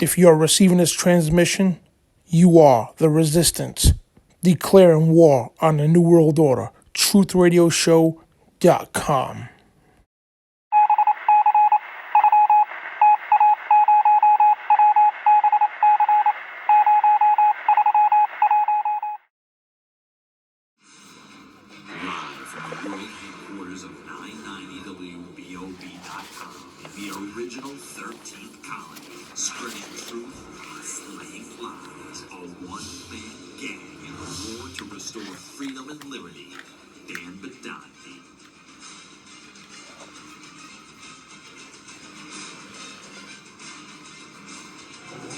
If you're receiving this transmission, you are the resistance, declaring war on the New World Order. TruthRadioShow.com. The original 13th colony, spreading truth and slaying lies. A one-man gang in a war to restore freedom and liberty. Dan Bidondi.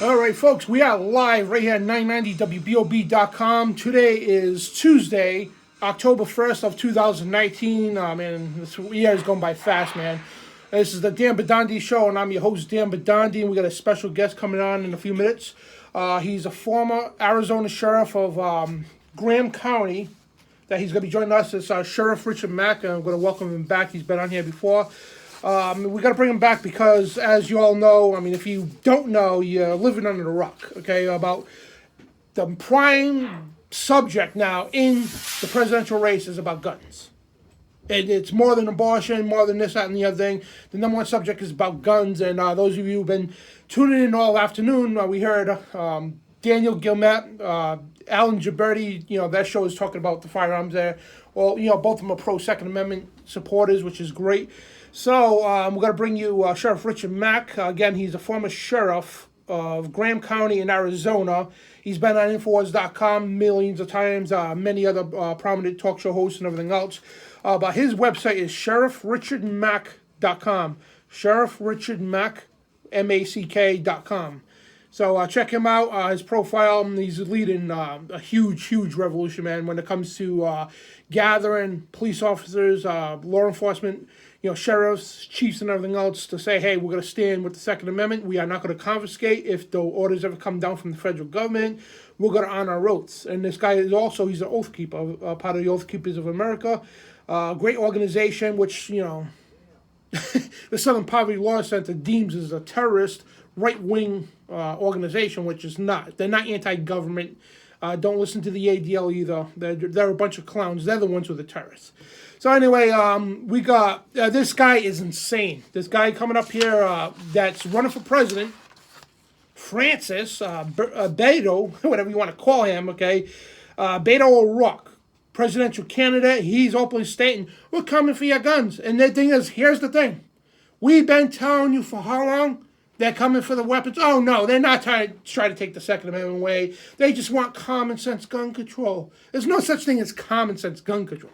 All right, folks, we are live right here at 990WBOB.com. Today is Tuesday, October 1st of 2019. Man, this year is going by fast, man. This is the Dan Bidondi Show, and I'm your host, Dan Bidondi, and we got a special guest coming on in a few minutes. He's a former Arizona sheriff of Graham County. That he's going to be joining us as Sheriff Richard Mack, and I'm going to welcome him back. He's been on here before. We got to bring him back because, as you all know, I mean, if you don't know, you're living under a rock, okay, about the prime subject now in the presidential race is about guns. It's more than abortion, more than this, that, and the other thing. The number one subject is about guns, and those of you who've been tuning in all afternoon, we heard Daniel Gilmet, Alan Gibberti, that show is talking about the firearms there. Well, both of them are pro-Second Amendment supporters, which is great. So we're going to bring you Sheriff Richard Mack. Again, he's a former sheriff of Graham County in Arizona. He's been on Infowars.com millions of times, many other prominent talk show hosts and everything else. But his website is sheriffrichardmack.com. Sheriffrichardmack, MACK.com. So check him out, his profile. He's leading a huge revolution, man, when it comes to gathering police officers, law enforcement, sheriffs, chiefs, and everything else to say, hey, we're going to stand with the Second Amendment. We are not going to confiscate if the orders ever come down from the federal government. We're going to honor our oaths. And this guy is also, he's an oath keeper, part of the Oath Keepers of America. Great organization, which, the Southern Poverty Law Center deems as a terrorist right-wing organization, which is not. They're not anti-government. Don't listen to the ADL either. They're a bunch of clowns. They're the ones with the terrorists. So anyway, we got, this guy is insane. This guy coming up here that's running for president, Francis Beto, whatever you want to call him, okay? Beto O'Rourke, presidential candidate. He's openly stating, we're coming for your guns. And the thing is, here's the thing. We've been telling you for how long? They're coming for the weapons. Oh, no, they're not trying to take the Second Amendment away. They just want common sense gun control. There's no such thing as common sense gun control.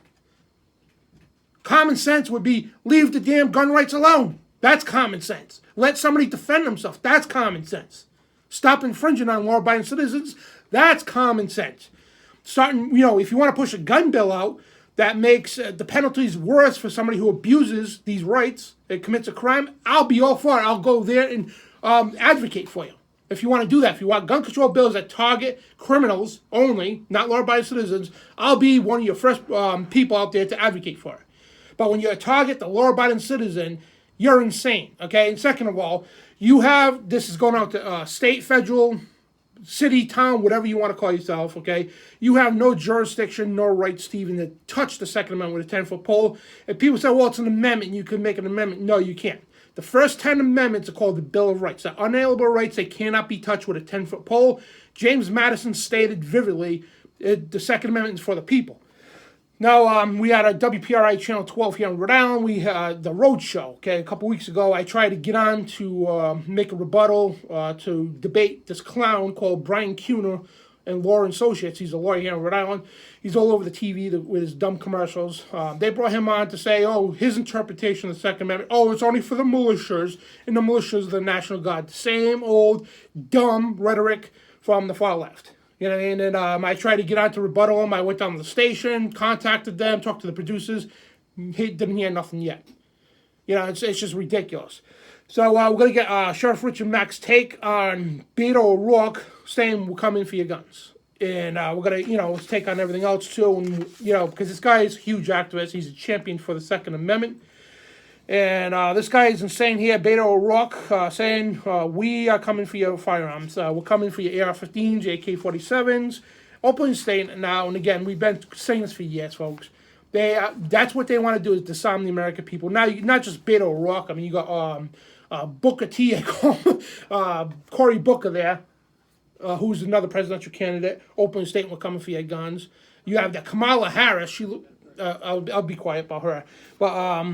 Common sense would be leave the damn gun rights alone. That's common sense. Let somebody defend themselves. That's common sense. Stop infringing on law-abiding citizens. That's common sense. Starting, if you want to push a gun bill out that makes the penalties worse for somebody who abuses these rights and commits a crime, I'll be all for it. I'll go there and advocate for you. If you want to do that, if you want gun control bills that target criminals only, not law-abiding citizens, I'll be one of your first people out there to advocate for it. But when you target the law-abiding citizen, you're insane, okay? And second of all, this is going out to state, federal, city, town, whatever you want to call yourself, okay? You have no jurisdiction, no rights to even to touch the Second Amendment with a 10-foot pole. And people say, well, it's an amendment, you can make an amendment. No, you can't. The first 10 amendments are called the Bill of Rights. They're unalienable rights. They cannot be touched with a 10-foot pole. James Madison stated vividly, the Second Amendment is for the people. Now, we had a WPRI Channel 12 here in Rhode Island. We had the Road Show, okay? A couple weeks ago, I tried to get on to make a rebuttal to debate this clown called Brian Kuhner and Law and Associates. He's a lawyer here in Rhode Island. He's all over the TV with his dumb commercials. They brought him on to say, his interpretation of the Second Amendment, it's only for the militias, and the militias are the National Guard. Same old dumb rhetoric from the far left. You know what I mean? And I tried to get on to rebuttal him. I went down to the station, contacted them, talked to the producers. Didn't hear nothing yet. It's just ridiculous. So we're going to get Sheriff Richard Mack's take on Beto O'Rourke saying we're coming for your guns. And we're going to, let's take on everything else too. And, because this guy is a huge activist. He's a champion for the Second Amendment. And this guy is insane here, Beto O'Rourke, saying, we are coming for your firearms. We're coming for your AR-15s, your AK-47s. Open statement now, and again, we've been saying this for years, folks. That's what they want to do, is disarm the American people. Now, not just Beto O'Rourke. I mean, you got Booker T, I call him, Cory Booker there, who's another presidential candidate. Open statement, we're coming for your guns. You have that Kamala Harris. I'll be quiet about her. But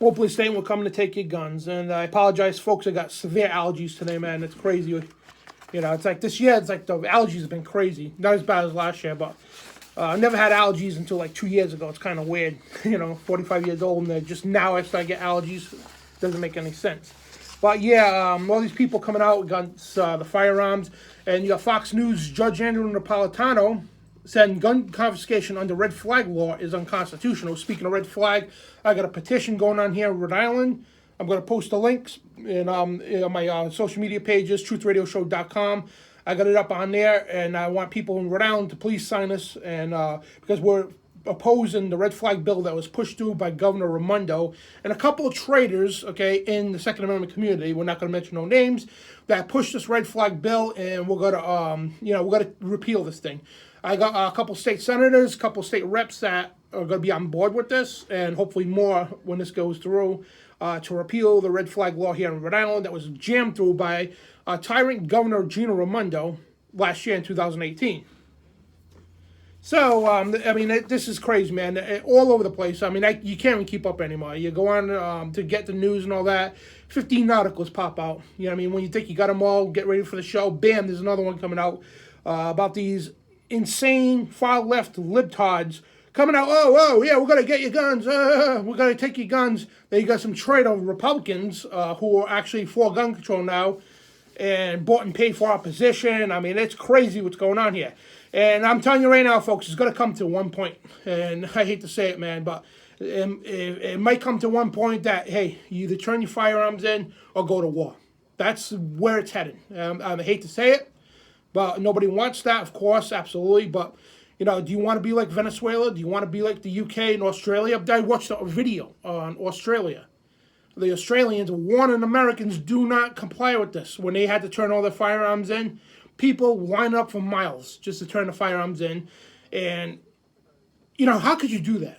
openly stating we're coming to take your guns. And I apologize, folks. I got severe allergies today, man. It's crazy. You know, it's like this year, it's like the allergies have been crazy. Not as bad as last year, but I never had allergies until like 2 years ago. It's kind of weird. 45 years old, and just now I start to get allergies. Doesn't make any sense. But yeah, all these people coming out against the firearms. And you got Fox News Judge Andrew Napolitano said gun confiscation under red flag law is unconstitutional. Speaking of red flag, I got a petition going on here in Rhode Island. I'm going to post the links on my social media pages, truthradioshow.com. I got it up on there, and I want people in Rhode Island to please sign this, and because we're opposing the red flag bill that was pushed through by Governor Raimondo and a couple of traitors, okay, in the Second Amendment community. We're not going to mention no names, that pushed this red flag bill, and we're going to repeal this thing. I got a couple state senators, a couple state reps that are going to be on board with this, and hopefully more when this goes through, to repeal the red flag law here in Rhode Island that was jammed through by tyrant Governor Gina Raimondo last year in 2018. So, I mean, this is crazy, man. All over the place. I mean, you can't even keep up anymore. You go on to get the news and all that, 15 articles pop out. You know what I mean? When you think you got them all, get ready for the show, bam, there's another one coming out about these insane far-left libtards coming out, oh, yeah, we're going to get your guns, we're going to take your guns. Then you got some traitor Republicans who are actually for gun control now and bought and paid for our position. I mean, it's crazy what's going on here. And I'm telling you right now, folks, it's going to come to one point. And I hate to say it, man, but it might come to one point that, hey, you either turn your firearms in or go to war. That's where it's headed. I hate to say it, but nobody wants that, of course, absolutely. But, do you want to be like Venezuela? Do you want to be like the UK and Australia? I watched a video on Australia. The Australians warning Americans, do not comply with this. When they had to turn all their firearms in, people line up for miles just to turn the firearms in. And, how could you do that?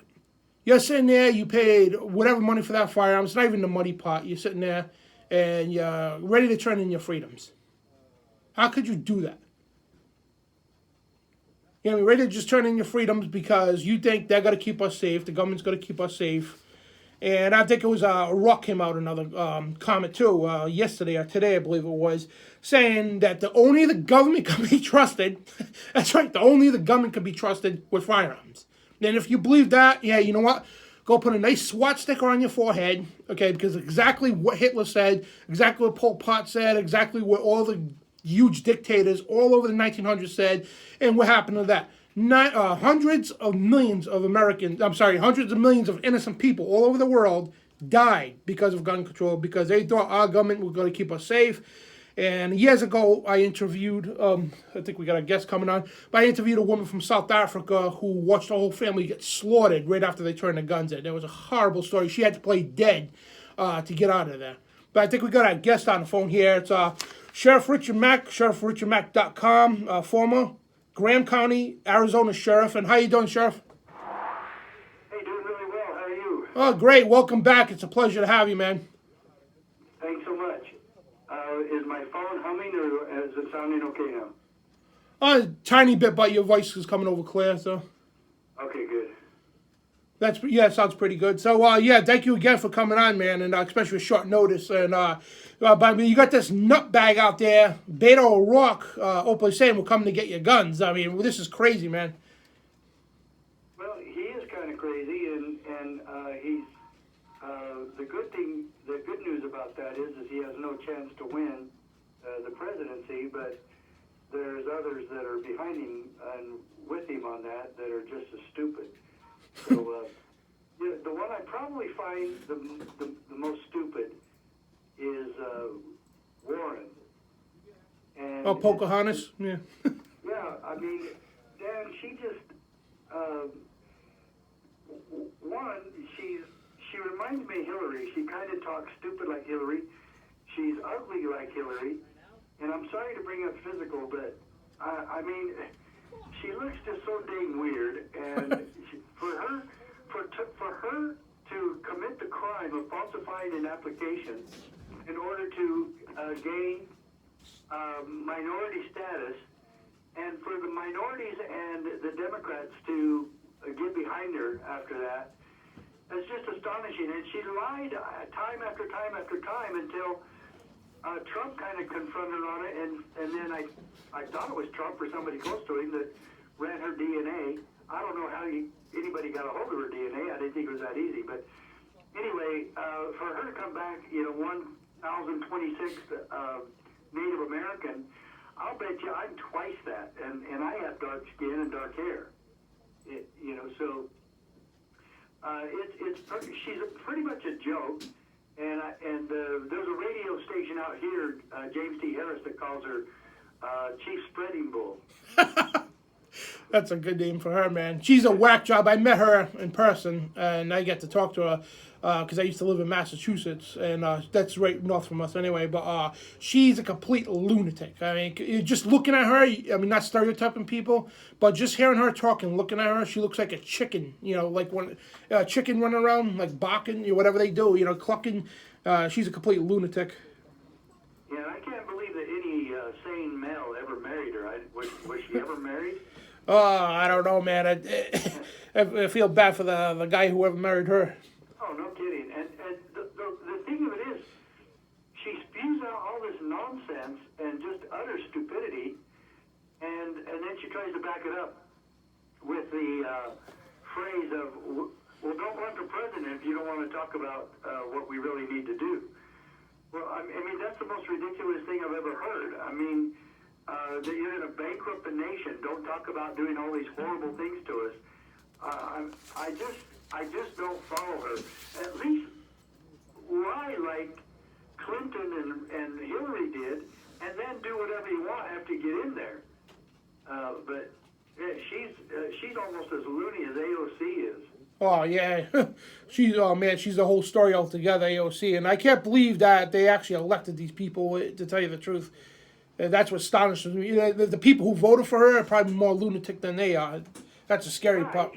You're sitting there, you paid whatever money for that firearm. It's not even the money pot. You're sitting there and you're ready to turn in your freedoms. How could you do that? You're ready to just turn in your freedoms because you think they're going to keep us safe. The government's going to keep us safe. And I think it was Rock came out another comment too yesterday or today, I believe it was, saying that only the government can be trusted. That's right, only the government can be trusted with firearms. And if you believe that, yeah, you know what? Go put a nice SWAT sticker on your forehead, okay? Because exactly what Hitler said, exactly what Pol Pot said, exactly what all the huge dictators all over the 1900s said, and what happened to that? Hundreds of millions of innocent people all over the world died because of gun control, because they thought our government was going to keep us safe. And years ago, I interviewed, I think we got a guest coming on, but I interviewed a woman from South Africa who watched her whole family get slaughtered right after they turned the guns in. It was a horrible story. She had to play dead to get out of there. But I think we got a guest on the phone here. It's Sheriff Richard Mack, sheriffrichardmack.com, former Graham County, Arizona Sheriff. And how you doing, Sheriff? Hey, doing really well. How are you? Oh, great. Welcome back. It's a pleasure to have you, man. Thanks so much. Is my phone humming or is it sounding okay now? A tiny bit, but your voice is coming over clear, so. Okay, good. It sounds pretty good. So, yeah, thank you again for coming on, man, and especially with short notice. And but I mean, you got this nutbag out there, Beto O'Rourke, openly saying we're coming to get your guns. I mean, this is crazy, man. Well, he is kind of crazy, and he's the good news about that is he has no chance to win the presidency, but there's others that are behind him and with him on that are just as stupid. So the one I probably find the most stupid is Warren. And Pocahontas? Yeah. Yeah, I mean, Dan, she just, one, she reminds reminds me of Hillary. She kind of talks stupid like Hillary. She's ugly like Hillary. And I'm sorry to bring up physical, but I mean, she looks just so dang weird. And for her to commit the crime of falsifying an application in order to gain minority status, and for the minorities and the Democrats to get behind her after that, it's just astonishing. And she lied time after time after time until Trump kind of confronted her on it, and then I thought it was Trump or somebody close to him that ran her DNA. I don't know how anybody got a hold of her DNA. I didn't think it was that easy. But anyway, for her to come back, 1,026th Native American, I'll bet you I'm twice that, and I have dark skin and dark hair. She's pretty much a joke. And there's a radio station out here, James T. Harris, that calls her Chief Spreading Bull. That's a good name for her, man. She's a whack job. I met her in person, and I get to talk to her because I used to live in Massachusetts, and that's right north from us anyway. But she's a complete lunatic. I mean, just looking at her, I mean, not stereotyping people, but just hearing her talk and looking at her, she looks like a chicken, like when a chicken running around, like barking, whatever they do, clucking. She's a complete lunatic. Yeah, I can't believe that any sane male ever married her. Was she ever married? Oh, I don't know, man. I feel bad for the guy who ever married her. Oh, no kidding. And the thing of it is, she spews out all this nonsense and just utter stupidity, and then she tries to back it up with the phrase of, well, don't run for president if you don't want to talk about what we really need to do. Well, I mean, that's the most ridiculous thing I've ever heard. I mean, that you're going to bankrupt the nation. Don't talk about doing all these horrible things to us. I just don't follow her. At least lie like Clinton and Hillary did, and then do whatever you want after you get in there. But yeah, she's almost as loony as AOC is. Oh yeah, she's the whole story altogether, AOC, and I can't believe that they actually elected these people. To tell you the truth, that's what astonishes me. The people who voted for her are probably more lunatic than they are. That's a scary part.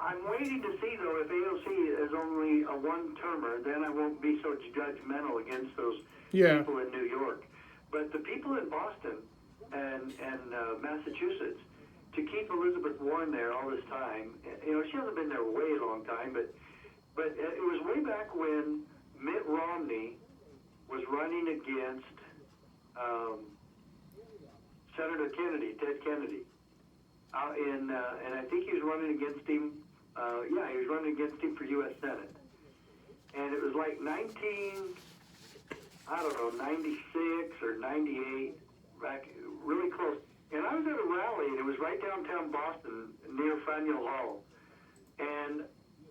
I'm waiting to see though if AOC is only a one-termer, then I won't be so judgmental against those people in New York. But the people in Boston and Massachusetts, to keep Elizabeth Warren there all this time, she hasn't been there a way long time, but it was way back when Mitt Romney was running against Senator Kennedy, Ted Kennedy, and I think he was running against him. He was running against him for U.S. Senate, and it was like 96 or 98, back really close. And I was at a rally, and it was right downtown Boston, near Faneuil Hall. And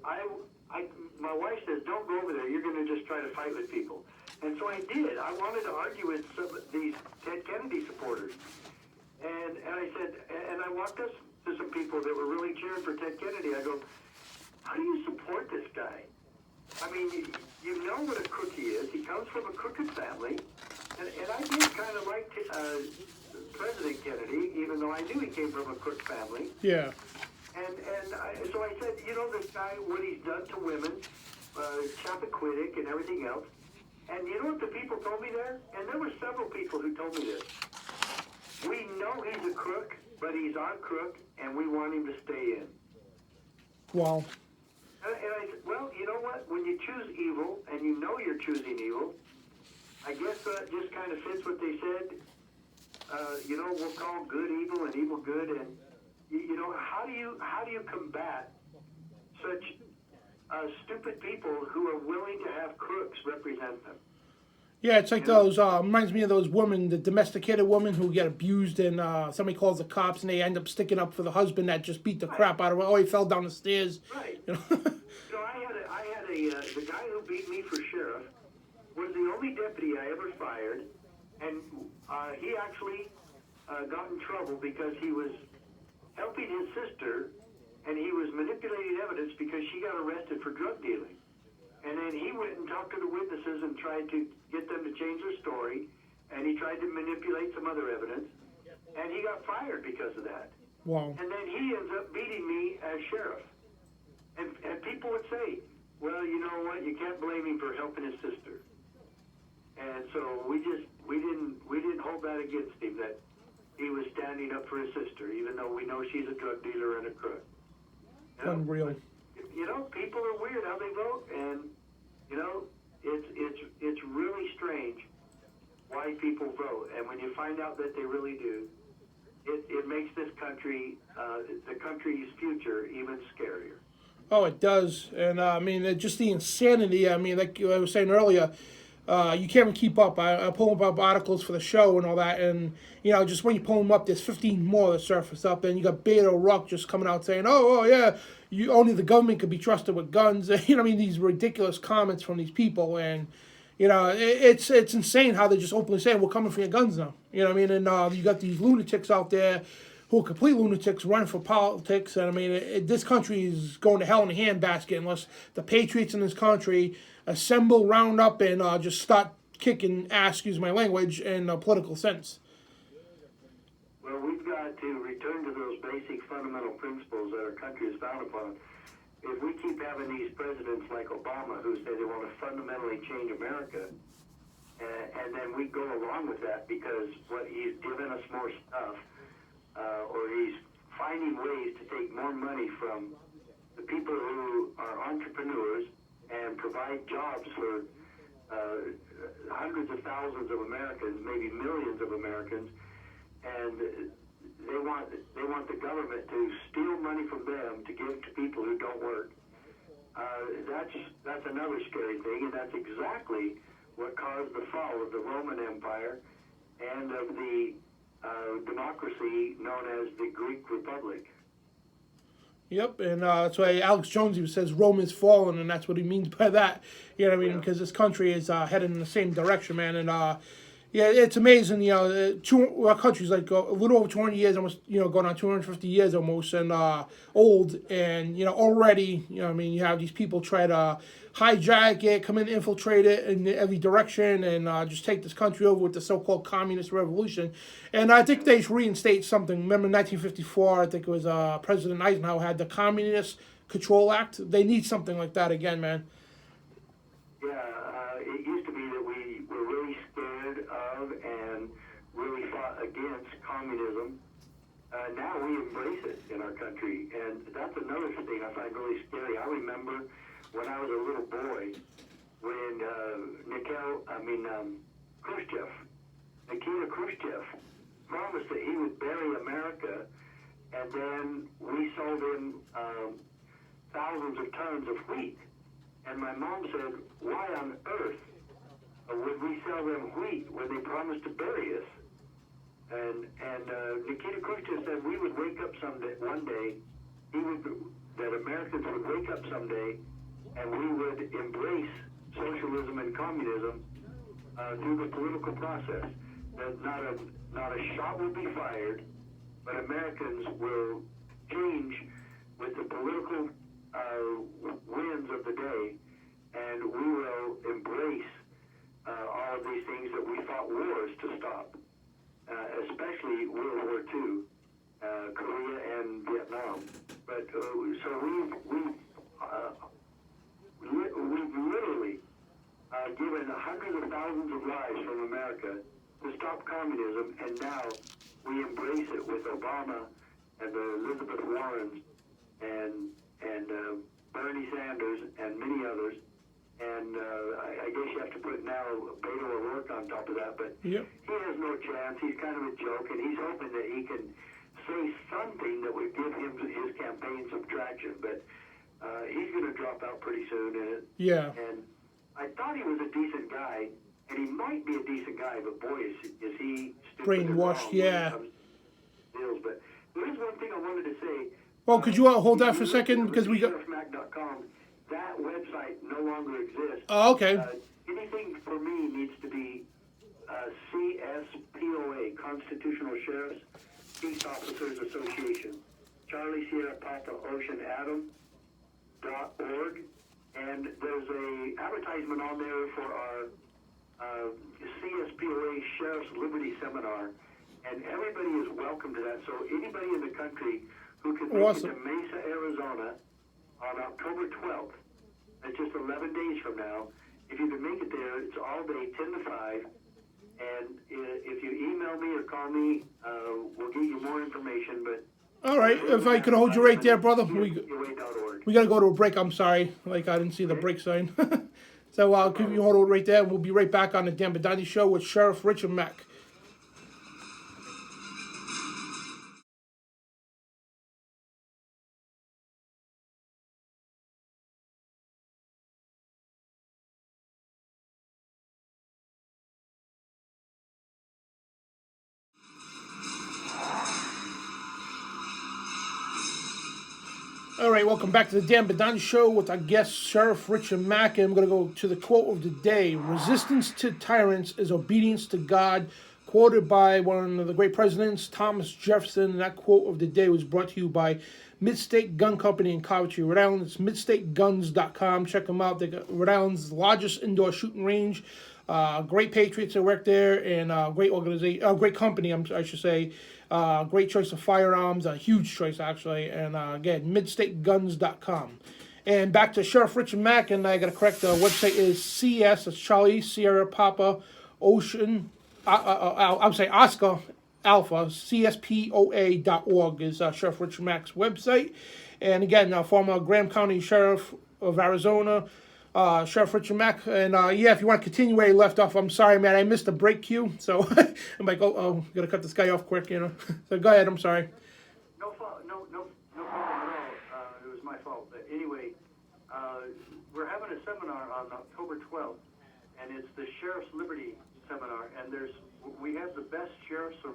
my wife says, "Don't go over there. You're going to just try to fight with people." And so I did. I wanted to argue with some of these Ted Kennedy supporters. And I said, and I walked up to some people that were really cheering for Ted Kennedy. I go, "How do you support this guy? I mean, you know what a crook he is. He comes from a crooked family." And I did kind of like President Kennedy, even though I knew he came from a crook family. Yeah. So I said, this guy, what he's done to women, Chappaquiddick and everything else. And you know what the people told me there? And there were several people who told me this. We know he's a crook, but he's our crook, and we want him to stay in. Wow. And I said, well, you know what? When you choose evil, and you know you're choosing evil, I guess that just kind of fits what they said. We'll call good evil and evil good, and how do you combat such stupid people who are willing to have crooks represent them? Yeah, it's like those. Reminds me of those women, the domesticated women who get abused, and somebody calls the cops, and they end up sticking up for the husband that just beat the crap out of her. Oh, he fell down the stairs. Right. I had the guy who beat me for sheriff was the only deputy I ever fired, and he actually got in trouble because he was helping his sister, and he was manipulating evidence because she got arrested for drug dealing. And then he went and talked to the witnesses and tried to get them to change their story, and he tried to manipulate some other evidence, and he got fired because of that. Wow. And then he ends up beating me as sheriff. And people would say, well, you know what, you can't blame him for helping his sister. And so we didn't hold that against him, that he was standing up for his sister, even though we know she's a drug dealer and a crook. You know? Unreal. You know, people are weird how they vote, and you know, it's really strange why people vote. And when you find out that they really do, it makes this country, the country's future, even scarier. Oh, it does. And I mean, just the insanity. I mean, like I was saying earlier, you can't even keep up. I pull up articles for the show and all that, and you know, just when you pull them up, there's 15 more that surface up, and you got Beto just coming out saying, "Oh yeah, you only the government could be trusted with guns." You know, I mean, these ridiculous comments from these people, and you know, it's insane how they're just openly saying, "We're coming for your guns now." You know what I mean? And you got these lunatics out there who are complete lunatics running for politics, and I mean, this country is going to hell in a handbasket unless the patriots in this country assemble, round up, and just start kicking ass, excuse my language, in a political sense. Well, we've got to return to those basic fundamental principles that our country is founded upon. If we keep having these presidents like Obama who say they want to fundamentally change America, and then we go along with that because what he's given us more stuff, or he's finding ways to take more money from the people who are entrepreneurs and provide jobs for hundreds of thousands of Americans, maybe millions of Americans, and they want the government to steal money from them to give to people who don't work. That's another scary thing, and that's exactly what caused the fall of the Roman Empire and of the democracy known as the Greek Republic. Yep, and that's why Alex Jones even says Rome is fallen, and that's what he means by that. You know what I mean? Because this country is headed in the same direction, man. And yeah, it's amazing. You know, our country's like a little over 200 years, almost, you know, going on 250 years almost, and old. And you know, already, you know, I mean, you have these people try to hijack it, come in, infiltrate it in every direction, and just take this country over with the so-called communist revolution. And I think they should reinstate something. Remember, in 1954, I think it was President Eisenhower had the Communist Control Act. They need something like that again, man. Yeah, it used to be that we were really scared of and really fought against communism. Now we embrace it in our country, and that's another thing I find really scary. I remember when I was a little boy, when Nikita Khrushchev promised that he would bury America, and then we sold him thousands of tons of wheat. And my mom said, why on earth would we sell them wheat when they promised to bury us? And Nikita Khrushchev said we would wake up someday, one day, that Americans would wake up someday and we would embrace socialism and communism through the political process. That not a shot will be fired, but Americans will change with the political winds of the day, and we will embrace all of these things that we fought wars to stop, especially World War II, Korea and Vietnam. But so we've literally given hundreds of thousands of lives from America to stop communism, and now we embrace it with Obama and the Elizabeth Warrens and Bernie Sanders and many others. And I guess you have to put now Beto O'Rourke on top of that, but Yep. he has no chance. He's kind of a joke, and he's hoping that he can say something that would give him his campaign some traction. But he's going to drop out pretty soon. Yeah. And I thought he was a decent guy, and he might be a decent guy, but boy, is he stupid and wrong Brainwashed, when it yeah. comes to deals. But there is one thing I wanted to say. Well, could you hold that for a second? Because we got... Mack.com, that website no longer exists. Oh, okay. Anything for me needs to be CSPOA, Constitutional Sheriffs Peace Officers Association, Charlie Sierra Papa Ocean Adam .org, and there's a advertisement on there for our CSPOA Sheriff's Liberty Seminar, and everybody is welcome to that. So anybody in the country who can make it to Mesa, Arizona on October 12th, that's just 11 days from now, if you can make it there, it's all day, 10 to 5, and if you email me or call me, we'll get you more information, but all right, if I could hold you right there, brother. We got to go to a break. I'm sorry. Like, I didn't see the break sign. So I'll keep you hold it right there. We'll be right back on the Dan Bidondi Show with Sheriff Richard Mack. All right, welcome back to the Dan Bidondi Show with our guest, Sheriff Richard Mack. And I'm going to go to the quote of the day. Resistance to tyrants is obedience to God, quoted by one of the great presidents, Thomas Jefferson. And that quote of the day was brought to you by Midstate Gun Company in Coventry, Rhode Island. It's midstateguns.com. Check them out. They got Rhode Island's largest indoor shooting range. Great patriots that work there, and great organization, great company, I should say. Great choice of firearms, a huge choice actually, and again, midstateguns.com. And back to Sheriff Richard Mack, and I got to correct, the website is CS, that's Charlie, Sierra, Papa, Ocean, I'm saying Oscar, Alpha, CSPOA.org is Sheriff Richard Mack's website. And again, former Graham County Sheriff of Arizona, Sheriff Richard Mack. And yeah, if you want to continue where you left off, I'm sorry, man, I missed the break cue. So I'm like, oh, got to cut this guy off quick, you know. So go ahead, I'm sorry. No problem at all. It was my fault. But anyway, we're having a seminar on October 12th, and it's the Sheriff's Liberty Seminar, and we have the best sheriffs from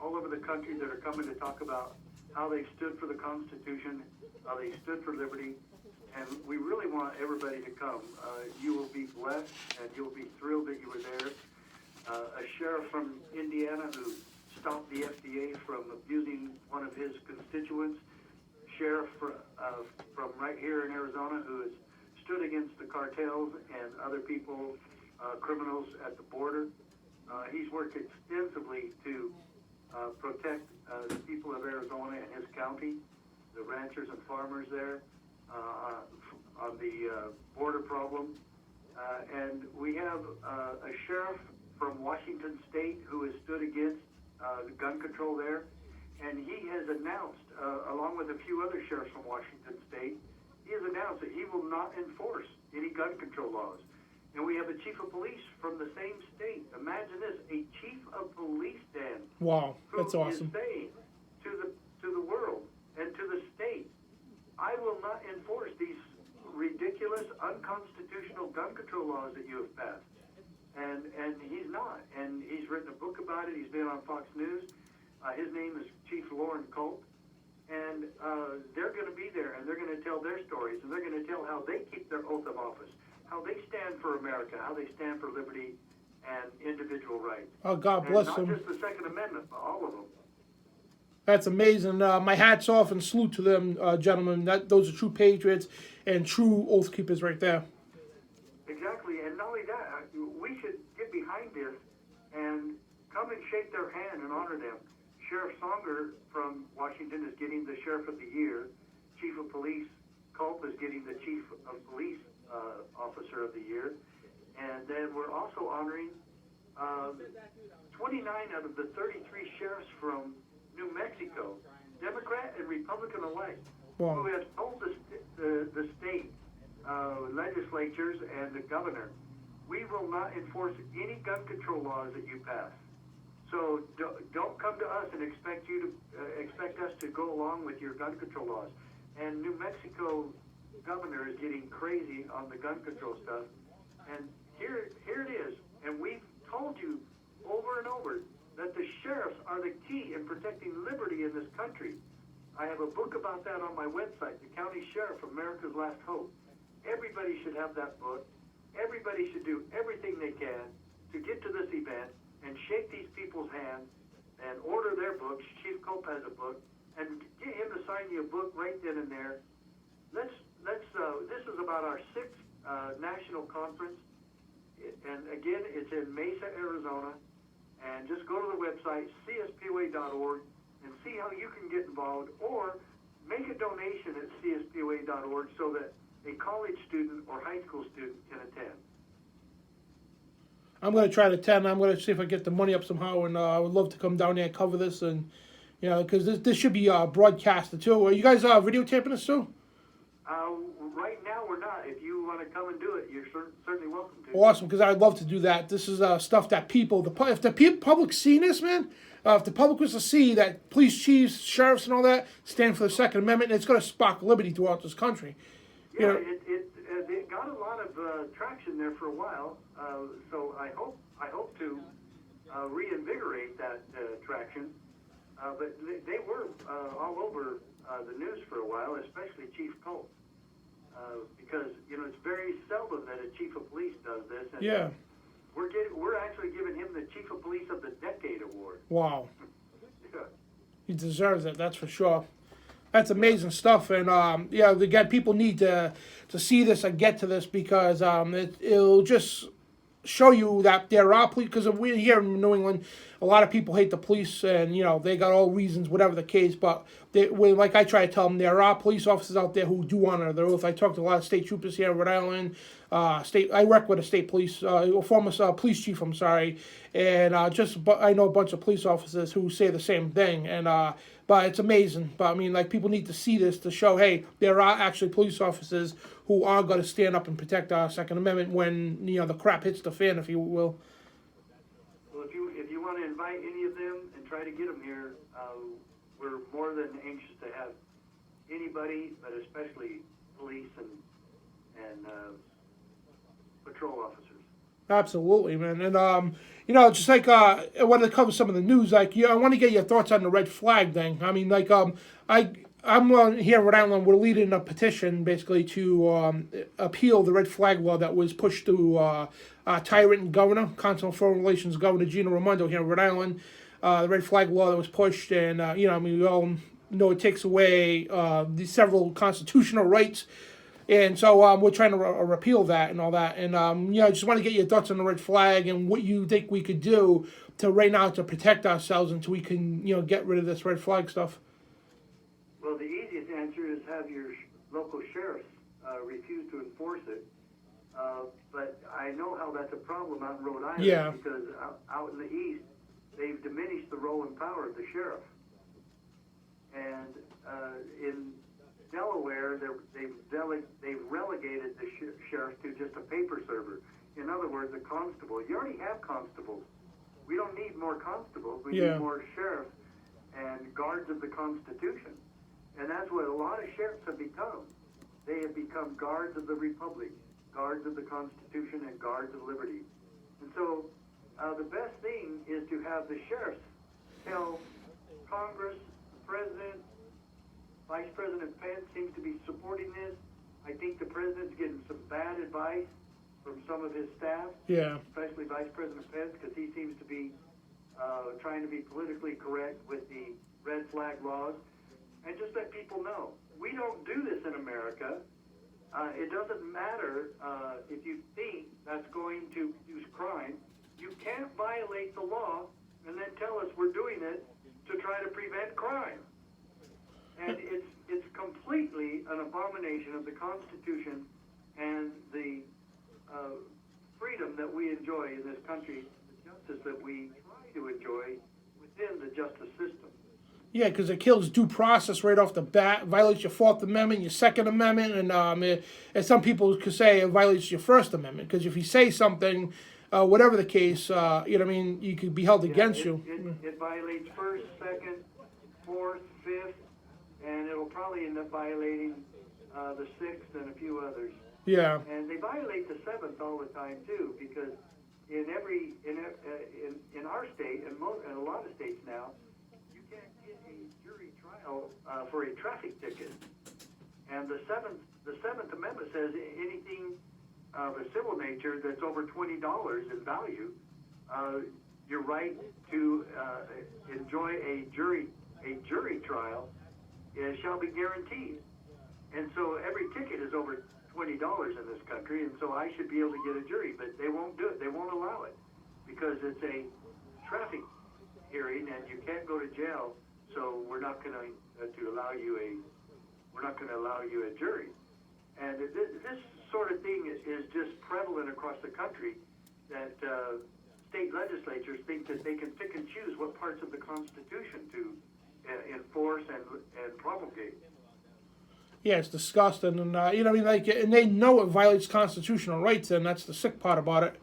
all over the country that are coming to talk about how they stood for the Constitution, how they stood for liberty, and we really want everybody to come. You will be blessed, and you'll be thrilled that you were there. A sheriff from Indiana who stopped the FDA from abusing one of his constituents, sheriff from right here in Arizona who has stood against the cartels and other people, criminals at the border. He's worked extensively to protect the people of Arizona and his county, the ranchers and farmers there, on the border problem. And we have a sheriff from Washington State who has stood against the gun control there. And he has announced, along with a few other sheriffs from Washington State, he has announced that he will not enforce any gun control laws. And we have a chief of police from the same state. Imagine this, a chief of police, Dan. Wow, that's awesome. Who is saying to the world and to the state, I will not enforce these ridiculous, unconstitutional gun control laws that you have passed. And he's not. And he's written a book about it. He's been on Fox News. His name is Chief Lauren Colt. And they're going to be there, and they're going to tell their stories, and they're going to tell how they keep their oath of office, how they stand for America, how they stand for liberty and individual rights. Oh, God bless them. Not just the Second Amendment, but all of them. That's amazing. My hat's off and salute to them, gentlemen. Those are true patriots and true oath keepers right there. Exactly, and not only that, we should get behind this and come and shake their hand and honor them. Sheriff Songer from Washington is getting the Sheriff of the Year. Chief of Police Culp is getting the Chief of Police Officer of the Year. And then we're also honoring 29 out of the 33 sheriffs from New Mexico, Democrat and Republican alike, wow, who have told the state legislatures and the governor, we will not enforce any gun control laws that you pass. So don't come to us and expect us to go along with your gun control laws. And New Mexico governor is getting crazy on the gun control stuff. And here it is. And we've told you over and over that the sheriffs are the key in protecting liberty in this country. I have a book about that on my website, The County Sheriff, America's Last Hope. Everybody should have that book. Everybody should do everything they can to get to this event and shake these people's hands and order their books. Chief Cope has a book, and get him to sign you a book right then and there. This is about our 6th national conference. And again, it's in Mesa, Arizona. And just go to the website, cspoa.org, and see how you can get involved, or make a donation at cspoa.org so that a college student or high school student can attend. I'm going to try to attend. I'm going to see if I get the money up somehow, and I would love to come down there and cover this, and because this should be broadcasted too. Are you guys videotaping this too? Right now we're not. If you want to come and do it, you're certainly welcome to. Awesome, because I'd love to do that. This is stuff that if the public see this, man, if the public was to see that police chiefs, sheriffs, and all that stand for the Second Amendment, it's going to spark liberty throughout this country. Yeah, it got a lot of traction there for a while. So I hope to reinvigorate that traction. But they were all over the news for a while, especially Chief Colt. Because it's very seldom that a chief of police does this. And yeah. We're actually giving him the Chief of Police of the Decade award. Wow. Yeah. He deserves it. That's for sure. That's amazing stuff. And again, people need to see this and get to this because it'll just show you that there are police. Because we're here in New England, a lot of people hate the police, and they got all reasons, whatever the case. But like I try to tell them, there are police officers out there who do honor their oath. I talk to a lot of state troopers here in Rhode Island. I work with a state police, former police chief. I'm sorry, and I know a bunch of police officers who say the same thing. And but it's amazing. But I mean, like, people need to see this to show, hey, there are actually police officers who are going to stand up and protect our Second Amendment when the crap hits the fan, if you will. Well, if you want to invite any of them and try to get them here, we're more than anxious to have anybody, but especially police and patrol officers. Absolutely, man. And just like I wanted to cover some of the news. Like, I want to get your thoughts on the red flag thing. I mean, like, I'm here in Rhode Island. We're leading a petition basically to appeal the red flag law that was pushed through tyrant governor, Consular Foreign Relations Governor Gina Raimondo here in Rhode Island. The red flag law that was pushed, and we all know it takes away the several constitutional rights. And so we're trying to repeal that and all that. And I just want to get your thoughts on the red flag and what you think we could do to right now to protect ourselves until we can get rid of this red flag stuff. Well, the easiest answer is have your local sheriffs refuse to enforce it. But I know how that's a problem out in Rhode Island. Yeah. Because out in the east, they've diminished the role and power of the sheriff. And in Delaware, they've relegated the sheriff to just a paper server. In other words, a constable. You already have constables. We don't need more constables. We need more sheriffs and guards of the Constitution. And that's what a lot of sheriffs have become. They have become guards of the Republic, guards of the Constitution, and guards of liberty. And so the best thing is to have the sheriffs tell Congress, the President, Vice President Pence seems to be supporting this. I think the President's getting some bad advice from some of his staff, especially Vice President Pence, because he seems to be trying to be politically correct with the red flag laws. And just let people know, we don't do this in America. It doesn't matter if you think that's going to reduce crime. You can't violate the law and then tell us we're doing it to try to prevent crime. And it's completely an abomination of the Constitution and the freedom that we enjoy in this country, the justice that we try to enjoy within the justice system. Yeah, because it kills due process right off the bat, violates your Fourth Amendment, your Second Amendment, and some people could say it violates your First Amendment, because if you say something, whatever the case, you could be held against you. It violates First, Second, Fourth, Fifth, and it'll probably end up violating the Sixth and a few others. Yeah. And they violate the Seventh all the time too, because in our state and a lot of states now, you can't get a jury trial for a traffic ticket. And the Seventh Amendment says anything of a civil nature that's over $20 in value, your right to enjoy a jury trial shall be guaranteed. And so every ticket is over $20 in this country, and so I should be able to get a jury, but they won't do it. They won't allow it because it's a traffic hearing, and you can't go to jail. So we're not going to allow you a jury. And this sort of thing is just prevalent across the country. That state legislatures think that they can pick and choose what parts of the Constitution to enforce and promulgate. Yeah, it's disgusting, and and they know it violates constitutional rights, and that's the sick part about it.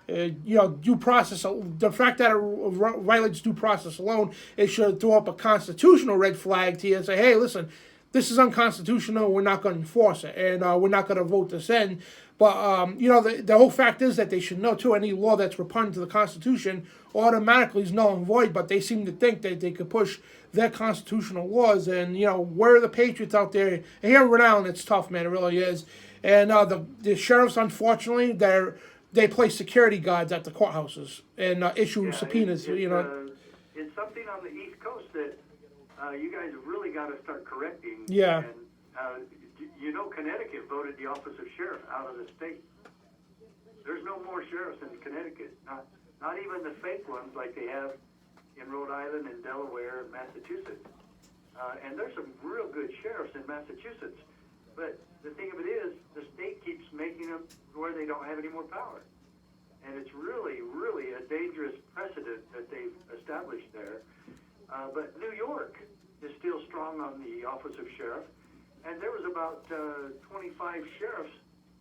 Due process. The fact that it violates due process alone, it should throw up a constitutional red flag to you and say, "Hey, listen, this is unconstitutional. We're not going to enforce it, and we're not going to vote this in." But the whole fact is that they should know too. Any law that's repugnant to the Constitution automatically is null and void. But they seem to think that they could push their constitutional laws. And where are the patriots out there? And here in Rhode Island, it's tough, man. It really is. And the sheriffs, unfortunately, they place security guards at the courthouses and issue subpoenas. It's something on the East Coast that you guys have really got to start correcting. Yeah. And, Connecticut voted the office of sheriff out of the state. There's no more sheriffs in Connecticut. Not even the fake ones like they have in Rhode Island and Delaware and Massachusetts. And there's some real good sheriffs in Massachusetts. But the thing of it is, the state keeps making them where they don't have any more power. And it's really, really a dangerous precedent that they've established there. But New York is still strong on the office of sheriff. And there was about 25 sheriffs,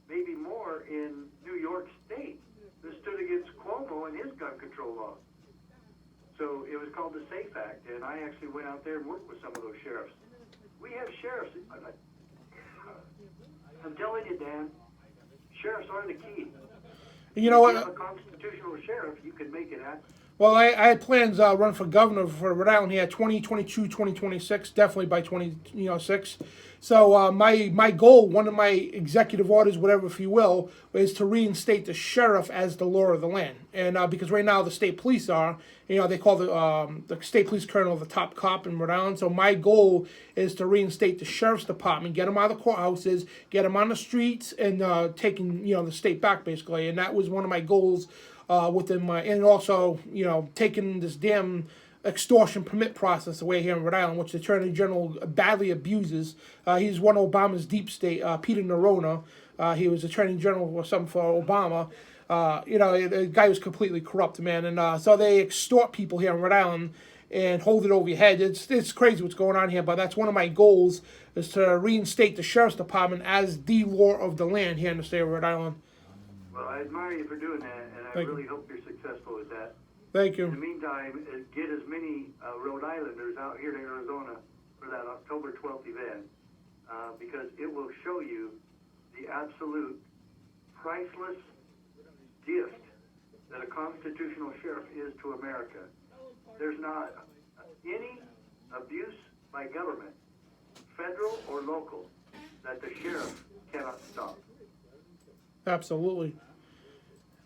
maybe more, in New York State that stood against Cuomo and his gun control laws. So it was called the SAFE Act, and I actually went out there and worked with some of those sheriffs. We have sheriffs. I'm telling you, Dan, sheriffs are the key. You know what? If you have a constitutional sheriff, you can make it happen. Well, I had plans run for governor for Rhode Island here, 2022, 2026, definitely by 2026. So my goal, one of my executive orders, whatever if you will, is to reinstate the sheriff as the law of the land. And because right now the state police are, they call the state police colonel the top cop in Rhode Island. So my goal is to reinstate the sheriff's department, get them out of the courthouses, get them on the streets, and taking the state back basically. And that was one of my goals within my, and also taking this damn extortion permit process away here in Rhode Island, which the Attorney General badly abuses. He's one of Obama's deep state, Peter Nerona. He was Attorney General or something for Obama. The guy was completely corrupt, man. And so they extort people here in Rhode Island and hold it over your head. It's crazy what's going on here, but that's one of my goals, is to reinstate the Sheriff's Department as the law of the land here in the state of Rhode Island. Well, I admire you for doing that, and I really hope you're successful with that. Thank you. In the meantime, get as many Rhode Islanders out here to Arizona for that October 12th event, because it will show you the absolute priceless gift that a constitutional sheriff is to America. There's not any abuse by government, federal or local, that the sheriff cannot stop. Absolutely.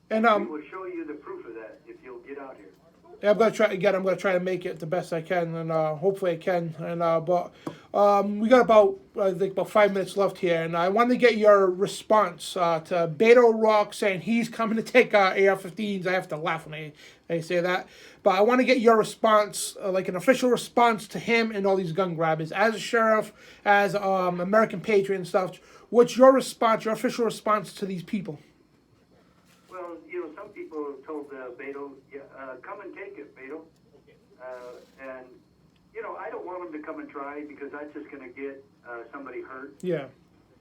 And we will show you the proof of that if you'll get out here. I'm gonna try again. I'm gonna try to make it the best I can, and hopefully I can. And but we got about 5 minutes left here, and I wanted to get your response to Beto Rock saying he's coming to take AR-15s. I have to laugh when they say that, but I want to get your response, like an official response to him and all these gun grabbers, as a sheriff, as American patriot and stuff. What's your response, your official response to these people? Well, some people have told Beto, come and take it, Beto. And, I don't want him to come and try, because that's just going to get somebody hurt. Yeah.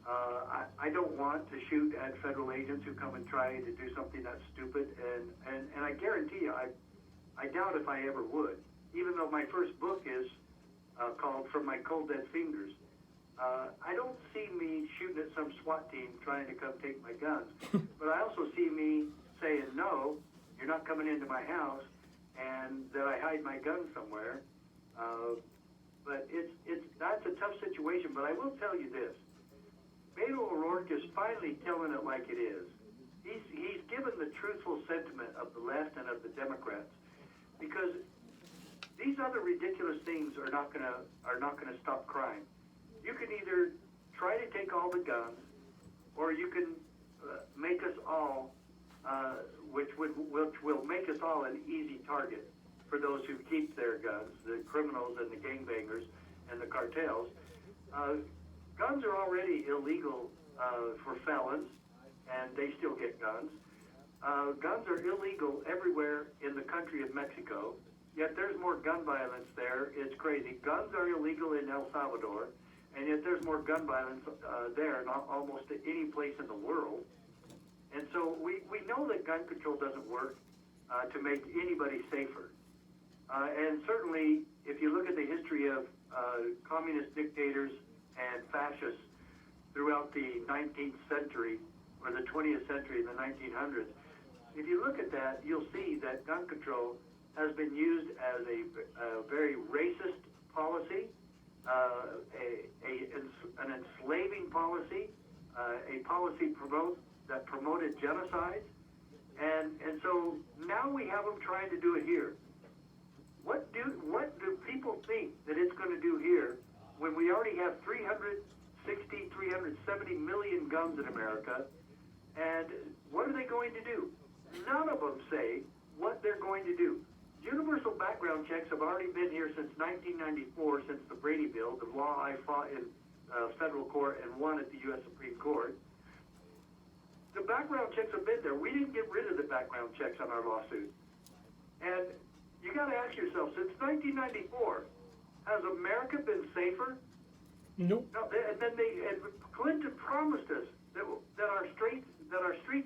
I don't want to shoot at federal agents who come and try to do something that's stupid. And I guarantee you, I doubt if I ever would. Even though my first book is called From My Cold Dead Fingers. I don't see me shooting at some SWAT team trying to come take my guns. But I also see me saying, no, you're not coming into my house, and that I hide my gun somewhere. But that's a tough situation. But I will tell you this. Beto O'Rourke is finally telling it like it is. He's given the truthful sentiment of the left and of the Democrats, because these other ridiculous things are not gonna stop crime. You can either try to take all the guns, or you can make us all, which will make us all an easy target for those who keep their guns, the criminals and the gangbangers and the cartels. Guns are already illegal for felons, and they still get guns. Guns are illegal everywhere in the country of Mexico, yet there's more gun violence there. It's crazy. Guns are illegal in El Salvador, and yet there's more gun violence there than almost any place in the world. And so we know that gun control doesn't work to make anybody safer. And certainly, if you look at the history of communist dictators and fascists throughout the 19th century or the 20th century in the 1900s, if you look at that, you'll see that gun control has been used as a very racist policy, an enslaving policy, a policy that promoted genocide, and so now we have them trying to do it here. What do people think that it's going to do here when we already have 370 million guns in America? And what are they going to do? None of them say what they're going to do. Universal background checks have already been here since 1994, since the Brady Bill, the law I fought in federal court and won at the U.S. Supreme Court. The background checks have been there. We didn't get rid of the background checks on our lawsuit. And you got to ask yourself, since 1994, has America been safer? Nope. No. And Clinton promised us that our streets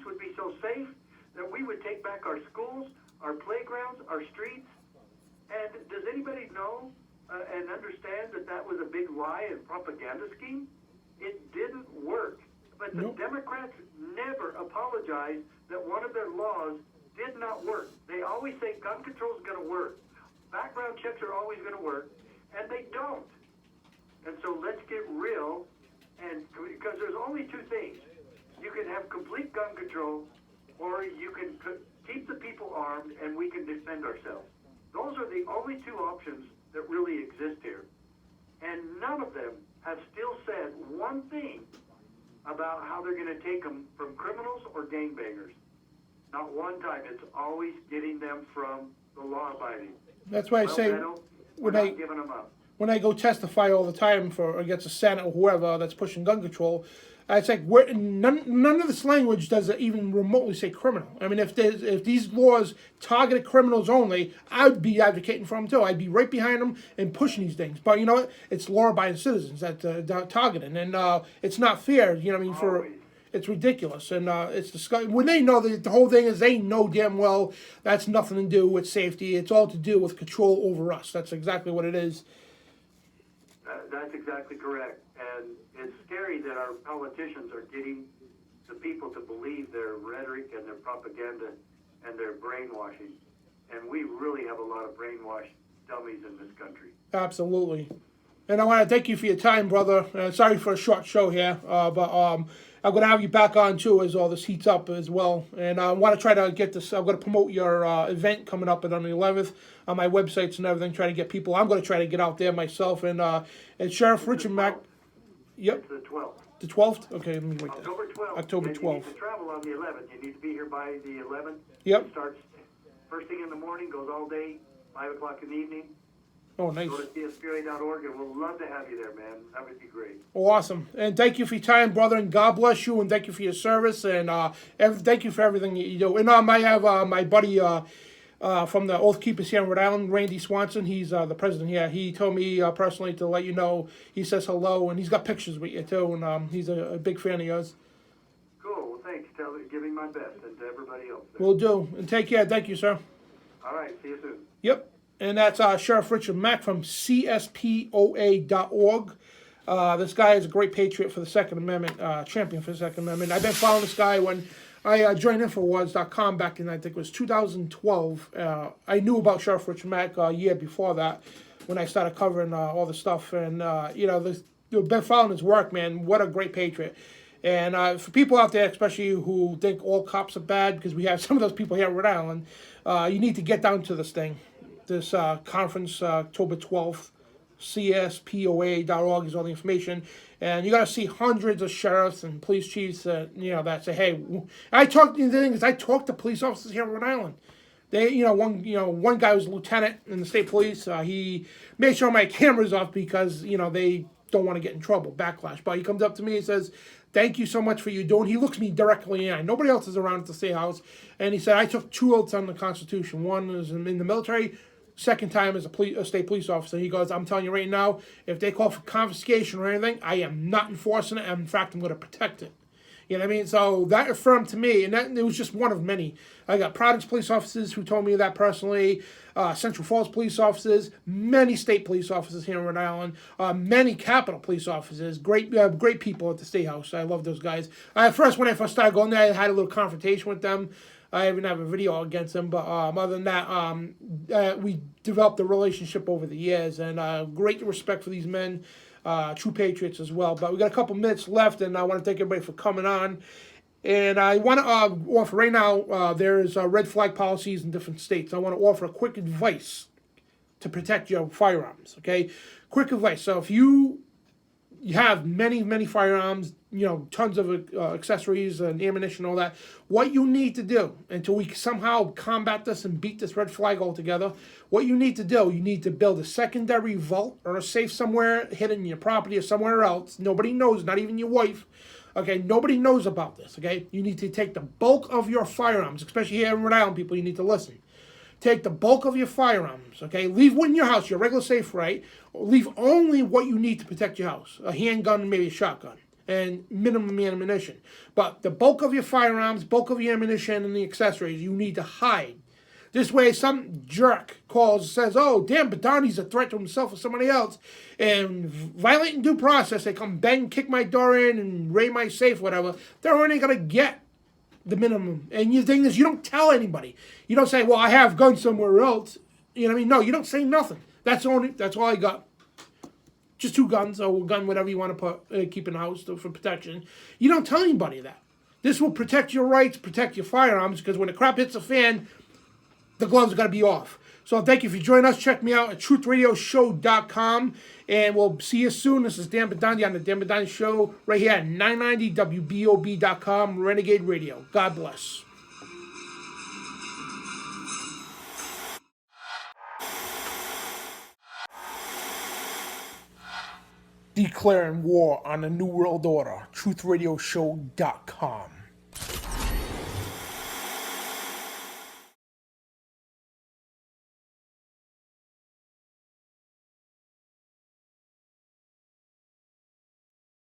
would be so safe that we would take back our schools, our playgrounds, our streets. And does anybody know and understand that that was a big lie and propaganda scheme? It didn't work. But the Democrats never apologized that one of their laws did not work. They always say gun control is going to work. Background checks are always going to work, and they don't. And so let's get real, and because there's only two things. You can have complete gun control, or you can keep the people armed, and we can defend ourselves. Those are the only two options that really exist here. And none of them have still said one thing about how they're going to take them from criminals or gangbangers. Not one time. It's always getting them from the law-abiding. That's why I say Beto, we're not giving them up. When I go testify all the time for against the Senate or whoever that's pushing gun control, it's like none of this language does it even remotely say criminal. I mean, if these laws targeted criminals only, I'd be advocating for them too. I'd be right behind them and pushing these things. But you know what? It's law-abiding citizens that targeting, and it's not fair. You know what I mean? It's ridiculous, and it's disgusting. When they know that the whole thing is, they know damn well that's nothing to do with safety. It's all to do with control over us. That's exactly what it is. That's exactly correct. And it's scary that our politicians are getting the people to believe their rhetoric and their propaganda and their brainwashing. And we really have a lot of brainwashed dummies in this country. Absolutely. And I want to thank you for your time, brother. Sorry for a short show here, but I'm going to have you back on, too, as all this heats up as well. And I want to try to get this. I'm going to promote your event coming up on the 11th on my websites and everything, try to get people. I'm going to try to get out there myself. And Sheriff Richard Mack. Yep. It's the 12th. The 12th? Okay, let me wait there. October 12th. October 12th. You need to travel on the 11th. You need to be here by the 11th. Yep. It starts first thing in the morning, goes all day, 5 o'clock in the evening. Oh, nice. Go to cspa.org, and we'll love to have you there, man. That would be great. Awesome. And thank you for your time, brother, and God bless you, and thank you for your service, and thank you for everything that you do. And I have my buddy from the Oath Keepers here in Rhode Island, Randy Swanson. He's the president here. He told me personally to let you know. He says hello, and he's got pictures with you, too, and he's a big fan of yours. Cool. Well, thanks. Give him my best, and to everybody else there. Will do. And take care. Thank you, sir. All right. See you soon. Yep. And that's Sheriff Richard Mack from CSPOA.org. This guy is a great patriot for the Second Amendment, champion for the Second Amendment. I've been following this guy when I joined Infowars.com back in, I think it was 2012. I knew about Sheriff Richard Mack a year before that when I started covering all the stuff. And, I've been following his work, man. What a great patriot. And for people out there, especially who think all cops are bad, because we have some of those people here in Rhode Island, you need to get down to this thing. This conference, October 12th, CSPOA.org is all the information. And you got to see hundreds of sheriffs and police chiefs that, that say, hey, the thing is, I talk to police officers here in Rhode Island. They, one guy was a lieutenant in the state police. He made sure my camera's off because, they don't want to get in trouble, backlash. But he comes up to me and says, thank you so much for you doing. He looks me directly in the eye. Nobody else is around at the state house. And he said, I took 2 oaths on the Constitution. One is in the military, second time as a state police officer. He goes, I'm telling you right now, if they call for confiscation or anything, I am not enforcing it. And in fact, I'm going to protect it. You know what I mean? So that affirmed to me, and it was just one of many. I got Providence police officers who told me that personally, Central Falls police officers, many state police officers here in Rhode Island, many Capitol police officers, great people at the State House. I love those guys. When I first started going there, I had a little confrontation with them. I even have a video against them, but other than that, we developed a relationship over the years, and great respect for these men. True patriots as well. But we got a couple minutes left, and I want to thank everybody for coming on. And I want to offer right now, there's red flag policies in different states. I want to offer a quick advice to protect your firearms, okay? Quick advice. So if you have many firearms, tons of accessories and ammunition, all that, what you need to do until we somehow combat this and beat this red flag altogether, what you need to do, you need to build a secondary vault or a safe somewhere hidden in your property or somewhere else. Nobody knows, not even your wife. Okay, nobody knows about this, okay? You need to take the bulk of your firearms, especially here in Rhode Island, people, you need to listen. Take the bulk of your firearms, okay? Leave one in your house, your regular safe, right? Leave only what you need to protect your house. A handgun, maybe a shotgun, and minimum ammunition. But the bulk of your firearms, bulk of your ammunition, and the accessories, you need to hide. This way, some jerk calls, says, oh, Dan Bidondi's a threat to himself or somebody else, and violating due process, they come bang, kick my door in, and raid my safe, whatever, they're only going to get the minimum. And the thing is, you don't tell anybody. You don't say, well, I have guns somewhere else. You know what I mean? No, you don't say nothing. That's all I got. Just 2 guns, or a gun, whatever you want to keep in the house for protection. You don't tell anybody that. This will protect your rights, protect your firearms, because when the crap hits the fan, the gloves are going to be off. So thank you for joining us. Check me out at truthradioshow.com. And we'll see you soon. This is Dan Bidondi on the Dan Bidondi Show right here at 990WBOB.com, Renegade Radio. God bless. Declaring war on the New World Order. TruthRadioShow.com.